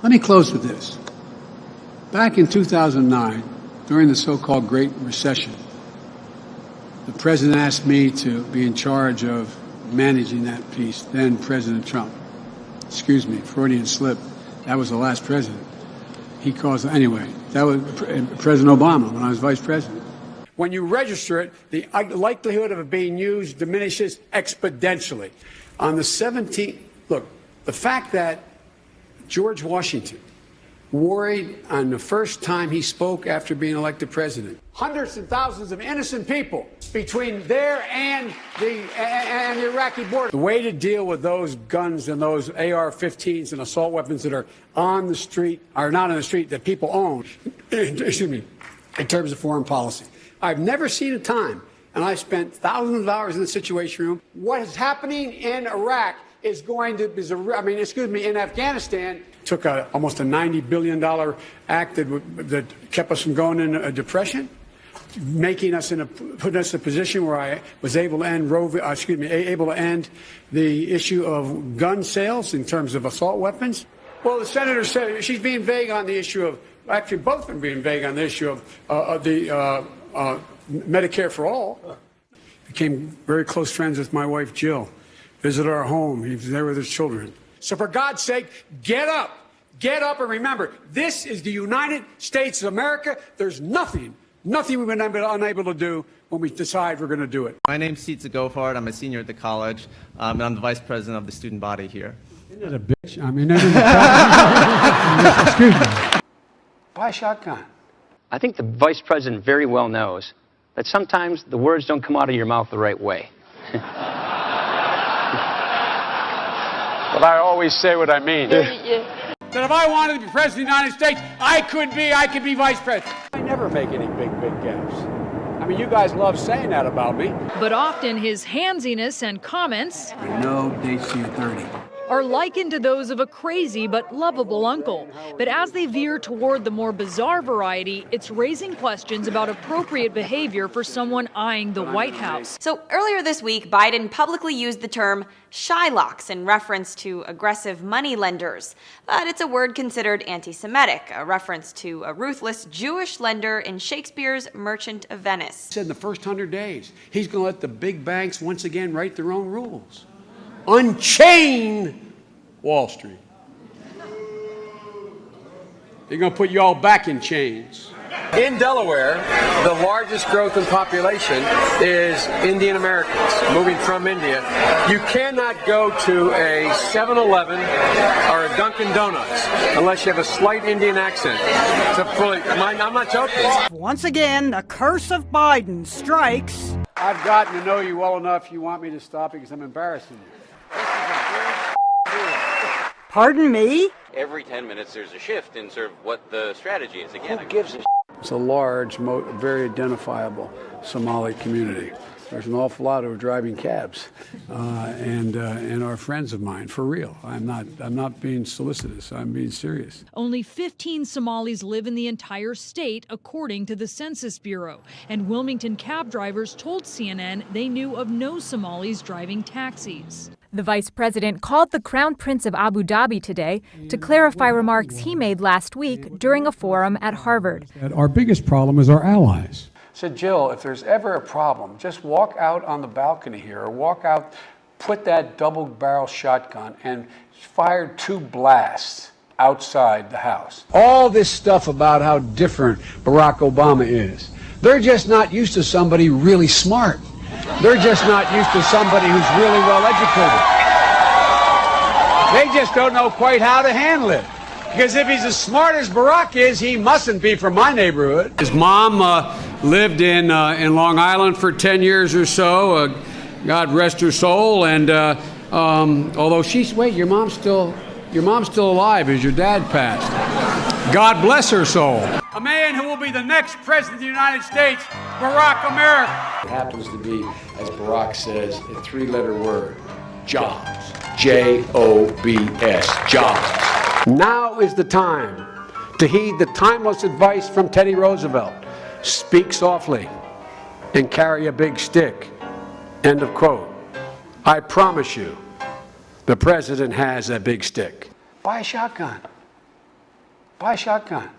Let me close with this. Back in 2009, during the so-called Great Recession, the president asked me to be in charge of managing that piece, then President Trump. Excuse me, Freudian slip. That was the last president. He caused, anyway, that was President Obama when I was vice president. When you register it, the likelihood of it being used diminishes exponentially. On the 17th, look, the fact that George Washington worried on the first time he spoke after being elected president, hundreds and thousands of innocent people between there and the Iraqi border. The way to deal with those guns and those AR-15s and assault weapons that are on the street, are not on the street, that people own, excuse me, in terms of foreign policy. I've never seen a time, and I spent thousands of hours in the Situation Room. What is happening in Iraq is going to, in Afghanistan, took almost a $90 billion act that kept us from going into a depression, putting us in a position where I was able to end able to end the issue of gun sales in terms of assault weapons. Well, the senator said she's being vague on the issue of, actually both of them being vague on the issue of Medicare for all. Became very close friends with my wife, Jill. Visited our home. He was there with his children. So for God's sake, get up. Get up and remember, this is the United States of America. There's nothing we've been unable to do when we decide we're going to do it. My name's Sitza Gofard. I'm a senior at the college, and I'm the vice president of the student body here. Isn't that a bitch? I mean, excuse me. Buy a shotgun. I think the vice president very well knows that sometimes the words don't come out of your mouth the right way. But I always say what I mean. That if I wanted to be president of the United States, I could be vice president. I never make any big gaffes. I mean, you guys love saying that about me. But often his handsiness and comments No dates to your 30. are likened to those of a crazy but lovable uncle. But as they veer toward the more bizarre variety, it's raising questions about appropriate behavior for someone eyeing the White House. So earlier this week, Biden publicly used the term Shylocks in reference to aggressive money lenders. But it's a word considered anti-Semitic, a reference to a ruthless Jewish lender in Shakespeare's Merchant of Venice. He said in the first 100 days, he's going to let the big banks once again write their own rules. Unchain Wall Street. They're going to put you all back in chains. In Delaware, the largest growth in population is Indian Americans moving from India. You cannot go to a 7-Eleven or a Dunkin' Donuts unless you have a slight Indian accent. I'm not joking. Once again, the curse of Biden strikes. I've gotten to know you well enough. You want me to stop because I'm embarrassing you. Pardon me? Every 10 minutes there's a shift in sort of what the strategy is. Again, Who gives a It's a large, very identifiable Somali community. There's an awful lot who are driving cabs and are friends of mine, for real. I'm not being solicitous. I'm being serious. Only 15 Somalis live in the entire state, according to the Census Bureau. And Wilmington cab drivers told CNN they knew of no Somalis driving taxis. The vice president called the Crown Prince of Abu Dhabi today to clarify remarks he made last week during a forum at Harvard. Our biggest problem is our allies. I said, Jill, if there's ever a problem, just walk out on the balcony here or walk out, put that double-barrel shotgun and fire 2 blasts outside the house. All this stuff about how different Barack Obama is, they're just not used to somebody really smart. They're just not used to somebody who's really well educated. They just don't know quite how to handle it. Because if he's as smart as Barack is, he mustn't be from my neighborhood. His mom lived in Long Island for 10 years or so. God rest her soul. And although your mom's still alive as your dad passed. God bless her soul. A man who will be the next president of the United States, Barack America. It happens to be, as Barack says, a 3-letter word, jobs. J-O-B-S, jobs. Now is the time to heed the timeless advice from Teddy Roosevelt. Speak softly and carry a big stick. End of quote. I promise you, the president has a big stick. Buy a shotgun. buy a shotgun.